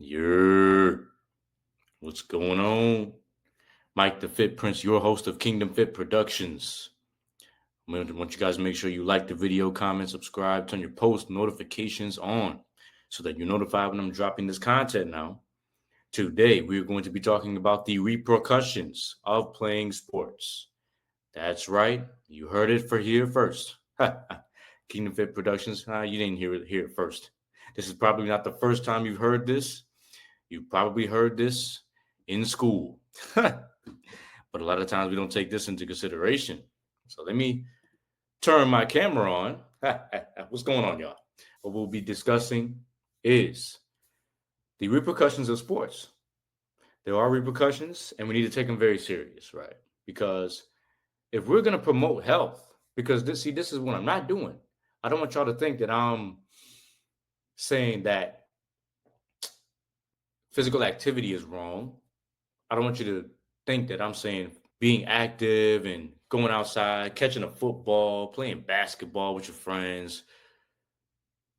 Yer, what's going on? Mike the Fit Prince, your host of Kingdom Fit Productions. I want you guys to make sure you like the video, comment, subscribe, turn your post notifications on so that you're notified when I'm dropping this content now. Today, we're going to be talking about the repercussions of playing sports. That's right. You heard it here first. Kingdom Fit Productions. You didn't hear it first. This is probably not the first time you've heard this. You probably heard this in school, but a lot of times we don't take this into consideration. So let me turn my camera on. What's going on, y'all? What we'll be discussing is the repercussions of sports. There are repercussions, and we need to take them very serious, right? Because if we're going to promote health, because this is what I'm not doing. I don't want y'all to think that I'm saying that physical activity is wrong. I don't want you to think that I'm saying being active and going outside, catching a football, playing basketball with your friends,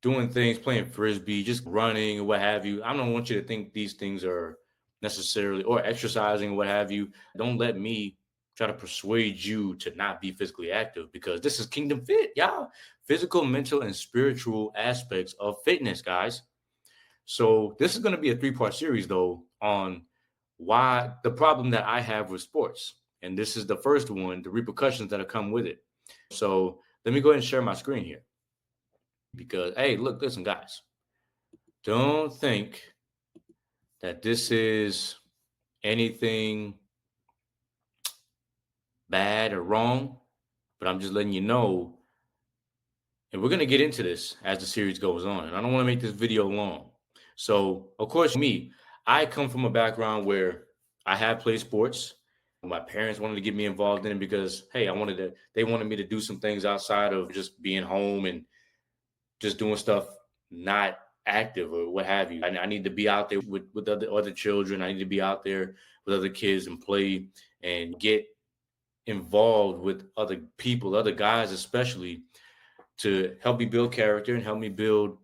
doing things, playing frisbee, just running or what have you. I don't want you to think these things are necessarily, or exercising or what have you. Don't let me try to persuade you to not be physically active, because this is Kingdom Fit, y'all. Physical, mental, and spiritual aspects of fitness, guys. So this is going to be a 3-part series, though, on why the problem that I have with sports. And this is the first one, the repercussions that have come with it. So let me go ahead and share my screen here. Because, hey, look, listen, guys. Don't think that this is anything bad or wrong, but I'm just letting you know. And we're going to get into this as the series goes on. And I don't want to make this video long. So, of course, me, I come from a background where I have played sports. My parents wanted to get me involved in it because, hey, they wanted me to do some things outside of just being home and just doing stuff not active or what have you. I need to be out there with other children. I need to be out there with other kids and play and get involved with other people, other guys especially, to help me build character and help me build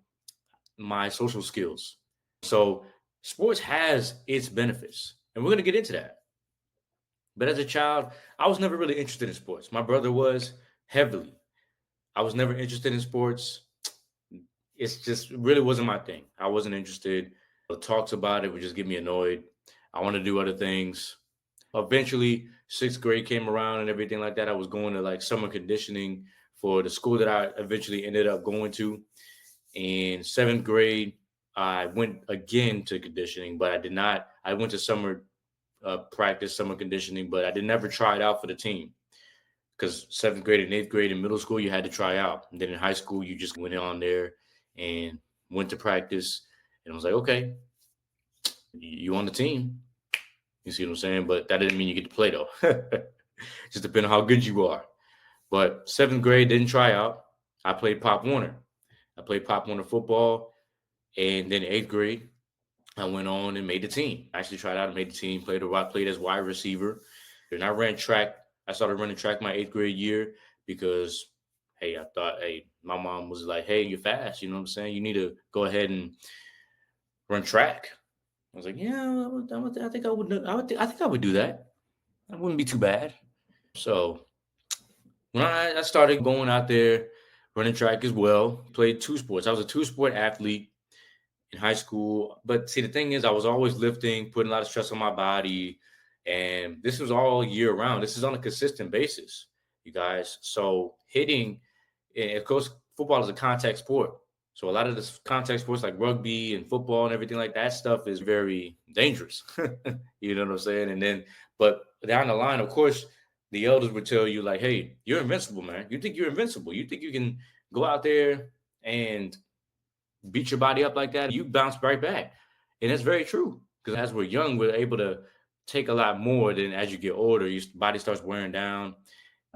my social skills. So sports has its benefits, and we're going to get into that. But as a child, I was never really interested in sports. My brother was heavily. I was never interested in sports. It's just really wasn't my thing. I wasn't interested. The talks about it would just get me annoyed. I want to do other things. Eventually, 6th grade came around and everything like that. I was going to like summer conditioning for the school that I eventually ended up going to. In 7th grade, I went again to conditioning, but I did not. I went to summer practice, summer conditioning, but I did never try it out for the team, because 7th grade and 8th grade in middle school, you had to try out. And then in high school, you just went on there and went to practice. And I was like, okay, you on the team. You see what I'm saying? But that didn't mean you get to play, though. Just depending on how good you are. But 7th grade, didn't try out. I played Pop Warner. I played Pop Warner football. And then 8th grade, I went on and made the team. I actually tried out and made the team, played as wide receiver. And I ran track. I started running track my 8th grade year because, hey, I thought, hey, my mom was like, hey, you're fast. You know what I'm saying? You need to go ahead and run track. I was like, yeah, I think I would. I think I would do that. That wouldn't be too bad. So when I started going out there running track as well, played 2 sports. I was a 2-sport athlete in high school. But see, the thing is, I was always lifting, putting a lot of stress on my body. And this was all year round. This is on a consistent basis, you guys. So hitting, and of course, football is a contact sport. So a lot of this contact sports like rugby and football and everything like that stuff is very dangerous. You know what I'm saying? And then, but down the line, of course, the elders would tell you like, hey, you're invincible, man. You think you're invincible. You think you can go out there and beat your body up like that, you bounce right back. And that's very true, because as we're young, we're able to take a lot more than as you get older. Your body starts wearing down.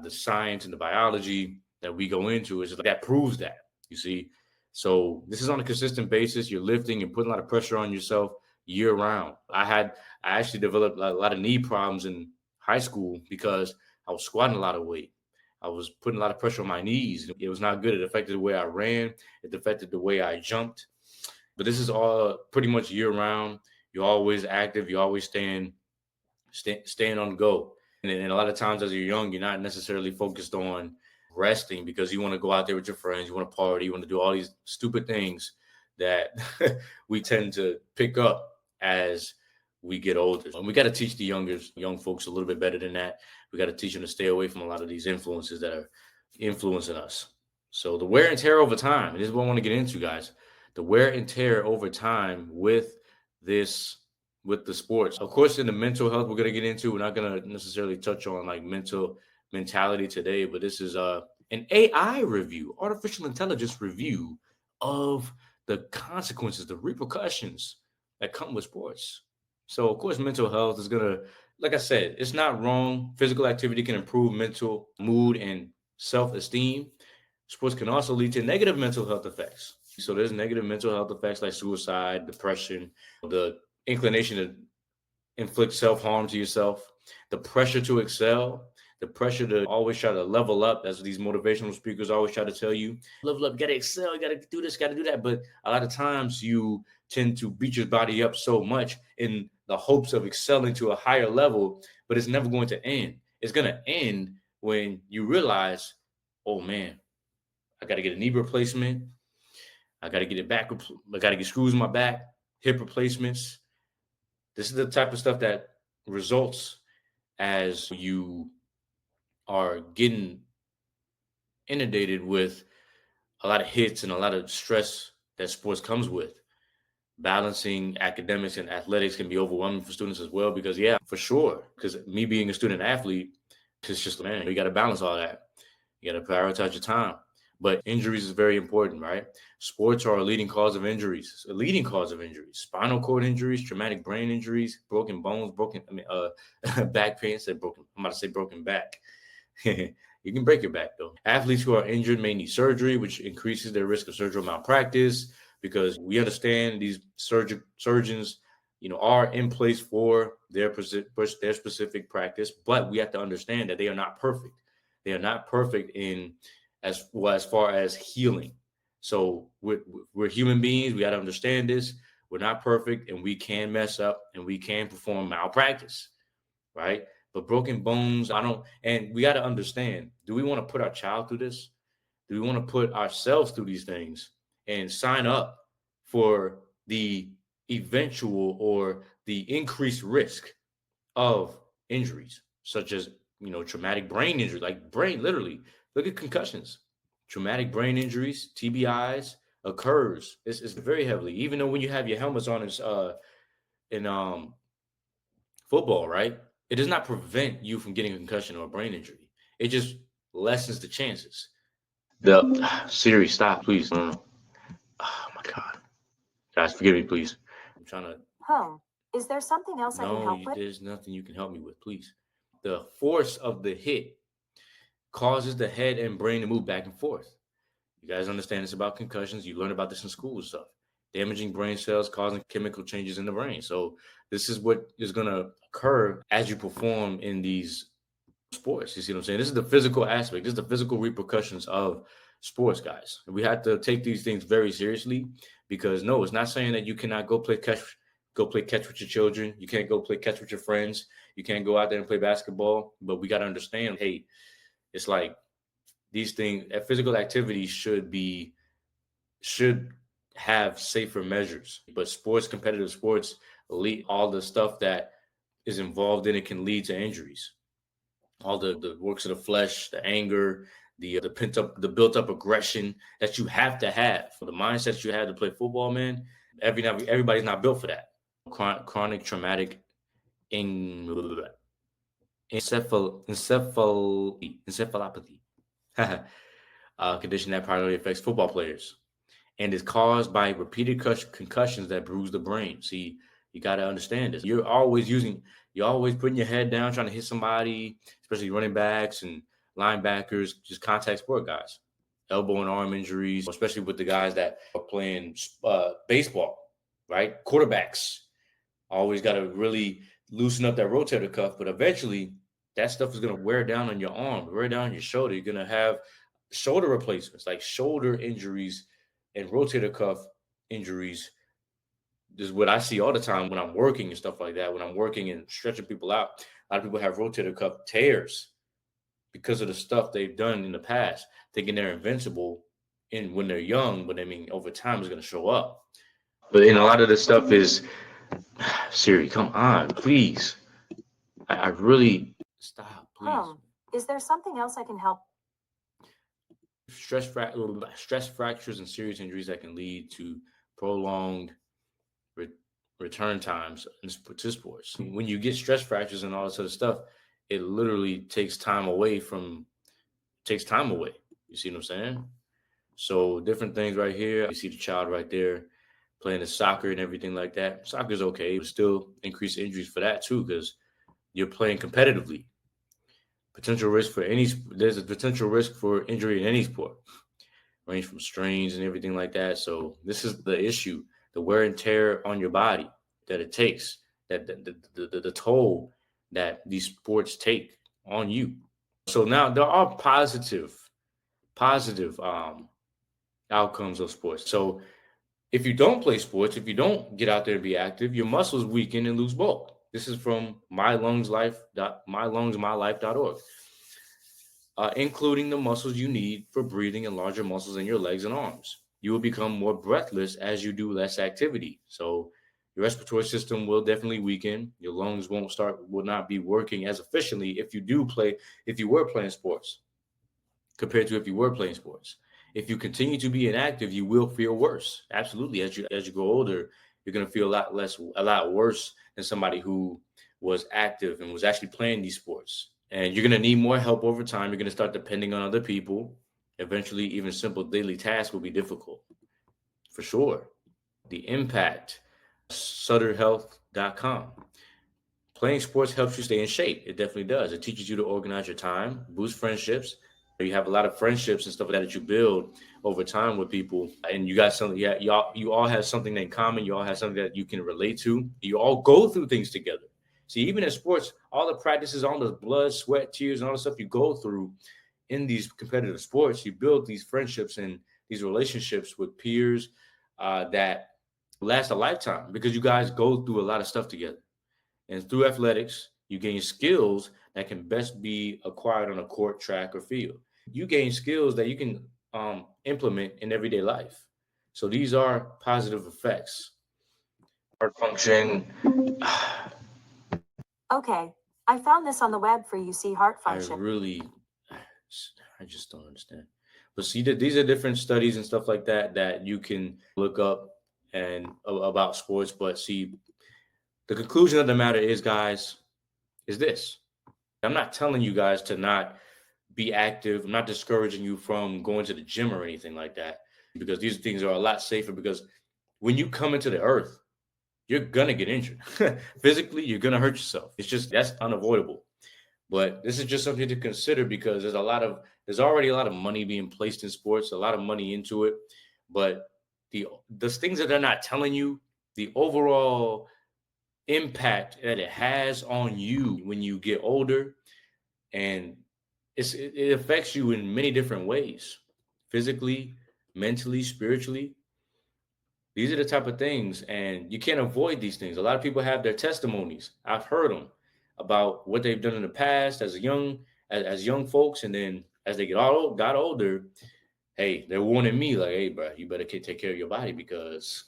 The science and the biology that we go into is that proves that, you see. So this is on a consistent basis. You're lifting and putting a lot of pressure on yourself year round. I actually developed a lot of knee problems in high school because I was squatting a lot of weight. I was putting a lot of pressure on my knees. It was not good. It affected the way I ran. It affected the way I jumped. But this is all pretty much year round. You're always active. You're always staying on the go. And a lot of times as you're young, you're not necessarily focused on resting because you want to go out there with your friends, you want to party, you want to do all these stupid things that we tend to pick up as we get older. And we got to teach the young folks a little bit better than that. We got to teach them to stay away from a lot of these influences that are influencing us. So the wear and tear over time, and this is what I want to get into, guys. The wear and tear over time this with the sports. Of course, in the mental health, we're gonna get into. We're not gonna necessarily touch on like mentality today, but this is an AI review, artificial intelligence review of the consequences, the repercussions that come with sports. So, of course, mental health is gonna, like I said, it's not wrong. Physical activity can improve mental mood and self-esteem. Sports can also lead to negative mental health effects. So there's negative mental health effects like suicide, depression, the inclination to inflict self-harm to yourself, the pressure to excel, the pressure to always try to level up. That's what these motivational speakers always try to tell you. Level up, you gotta excel, you gotta do this, gotta do that. But a lot of times you tend to beat your body up so much in the hopes of excelling to a higher level, but it's never going to end. It's gonna end when you realize, oh man, I gotta get a knee replacement. I gotta get it back. I gotta get screws in my back, hip replacements. This is the type of stuff that results as you are getting inundated with a lot of hits and a lot of stress that sports comes with. Balancing academics and athletics can be overwhelming for students as well because, yeah, for sure. Because me being a student athlete, it's just, man, you got to balance all that. You got to prioritize your time. But injuries is very important, right? Sports are a leading cause of injuries. A leading cause of injuries: spinal cord injuries, traumatic brain injuries, broken bones, back pain. Said broken. I'm about to say broken back. You can break your back though. Athletes who are injured may need surgery, which increases their risk of surgical malpractice because we understand these surgeons, are in place for their specific practice, but we have to understand that they are not perfect. They are not perfect in as far as healing. So we're human beings. We got to understand this. We're not perfect, and we can mess up, and we can perform malpractice, right? But broken bones, I don't. And we got to understand: do we want to put our child through this? Do we want to put ourselves through these things and sign up for the eventual or the increased risk of injuries, such as traumatic brain injury, like brain literally. Look at concussions, traumatic brain injuries, TBIs occurs. It's very heavily, even though when you have your helmets on in football, right? It does not prevent you from getting a concussion or a brain injury. It just lessens the chances. The Siri, stop, please. No. Oh my God, guys, forgive me, please. I'm trying to. Home. Is there something else I can No, help with? there's nothing you can help me with, please. The force of the hit causes the head and brain to move back and forth. You guys understand this about concussions. You learn about this in school and stuff. Damaging brain cells causing chemical changes in the brain. So this is what is going to occur as you perform in these sports. You see what I'm saying? This is the physical aspect. This is the physical repercussions of sports, guys. We have to take these things very seriously because no, it's not saying that you cannot go play catch with your children. You can't go play catch with your friends. You can't go out there and play basketball. But we got to understand, hey, it's like these things, physical activity should have safer measures. But competitive sports, all the stuff that is involved in it can lead to injuries. All the works of the flesh, the anger, the built up aggression that you have to have, the mindset that you have to play football, man. Everybody's not built for that. Chronic traumatic encephalopathy, condition that primarily affects football players and is caused by repeated concussions that bruise the brain. See, you got to understand this. You're always putting your head down, trying to hit somebody, especially running backs and linebackers, just contact sport guys. Elbow and arm injuries, especially with the guys that are playing baseball, right? Quarterbacks always got to really loosen up that rotator cuff, but eventually that stuff is going to wear down on your arm, wear down on your shoulder. You're going to have shoulder replacements, like shoulder injuries and rotator cuff injuries This is what I see all the time when I'm working and stuff like that. When I'm working and stretching people out, a lot of people have rotator cuff tears because of the stuff they've done in the past, thinking they're invincible in when they're young, but I mean over time it's gonna show up. But a lot of this stuff is Siri, come on, please. I really stop, please. Is there something else I can help? Stress fractures and serious injuries that can lead to prolonged re- return times to sports. When you get stress fractures and all this other stuff, it literally takes time away. You see what I'm saying? So different things right here. You see the child right there playing the soccer and everything like that. Soccer's okay, but still increase injuries for that too because you're playing competitively. There's a potential risk for injury in any sport, range from strains and everything like that. So this is the issue, the wear and tear on your body that it takes, that the toll that these sports take on you. So now there are positive outcomes of sports. So if you don't play sports, if you don't get out there and be active, your muscles weaken and lose bulk. This is from mylungsmylife.org. Including the muscles you need for breathing and larger muscles in your legs and arms. You will become more breathless as you do less activity. So your respiratory system will definitely weaken. Your lungs will not be working as efficiently if you were playing sports compared to if you were playing sports. If you continue to be inactive, you will feel worse. Absolutely. As you grow older, you're gonna feel a lot worse than somebody who was active and was actually playing these sports. And you're going to need more help over time. You're going to start depending on other people. Eventually, even simple daily tasks will be difficult for sure. The impact, sutterhealth.com. Playing sports helps you stay in shape. It definitely does. It teaches you to organize your time, boost friendships. You have a lot of friendships and stuff like that you build over time with people, and you got something. Yeah, you all have something in common. You all have something that you can relate to. You all go through things together. See, even in sports, all the practices, all the blood, sweat, tears, and all the stuff you go through in these competitive sports, you build these friendships and these relationships with peers that last a lifetime because you guys go through a lot of stuff together. And through athletics, you gain skills that can best be acquired on a court, track, or field. You gain skills that you can implement in everyday life. So these are positive effects. Heart function. Okay, I found this on the web for you. See heart function. I just don't understand. But see that these are different studies and stuff like that you can look up and about sports. But see, the conclusion of the matter is, guys, is this. I'm not telling you guys to not be active. I'm not discouraging you from going to the gym or anything like that because these things are a lot safer because when you come into the earth, you're gonna get injured. Physically, you're gonna hurt yourself. That's unavoidable. But this is just something to consider because there's already a lot of money being placed in sports, a lot of money into it. But the things that they're not telling you, the overall impact that it has on you when you get older, and it affects you in many different ways, physically, mentally, spiritually. These are the type of things, and you can't avoid these things. A lot of people have their testimonies. I've heard them about what they've done in the past as young folks, and then as they got older, hey, they're warning me like, hey, bro, you better take care of your body because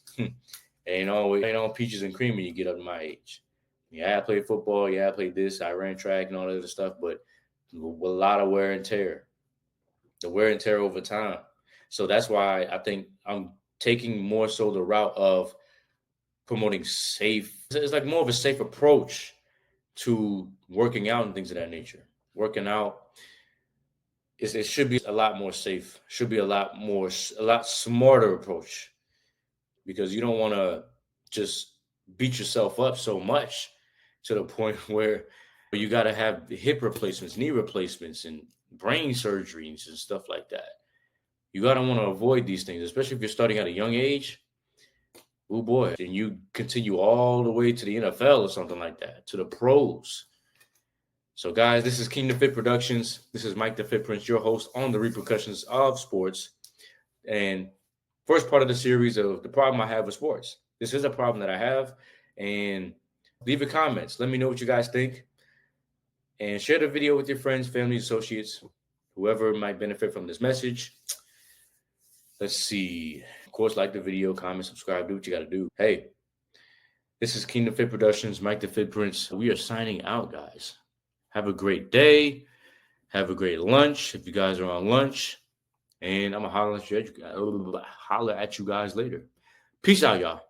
ain't all peaches and cream when you get up to my age. Yeah, I played football. Yeah, I played this. I ran track and all that other stuff, but with a lot of wear and tear. The wear and tear over time. So that's why I think I'm taking more so the route of promoting safe. It's like more of a safe approach to working out and things of that nature. Working out it should be a lot more safe. Should be a lot smarter approach because you don't want to just beat yourself up so much to the point where you got to have hip replacements, knee replacements, and brain surgeries and stuff like that. You got to want to avoid these things, especially if you're starting at a young age. Oh boy, and you continue all the way to the NFL or something like that, to the pros. So, guys, this is Kingdom Fit Productions. This is Mike the Fit Prince, your host on the repercussions of sports. And first part of the series of the problem I have with sports. This is a problem that I have. And leave your comments. Let me know what you guys think. And share the video with your friends, family, associates, whoever might benefit from this message. Let's see. Of course, like the video, comment, subscribe, do what you got to do. Hey, this is Kingdom Fit Productions, Mike the Fit Prince. We are signing out, guys. Have a great day. Have a great lunch if you guys are on lunch. And I'm going to holler at you guys later. Peace out, y'all.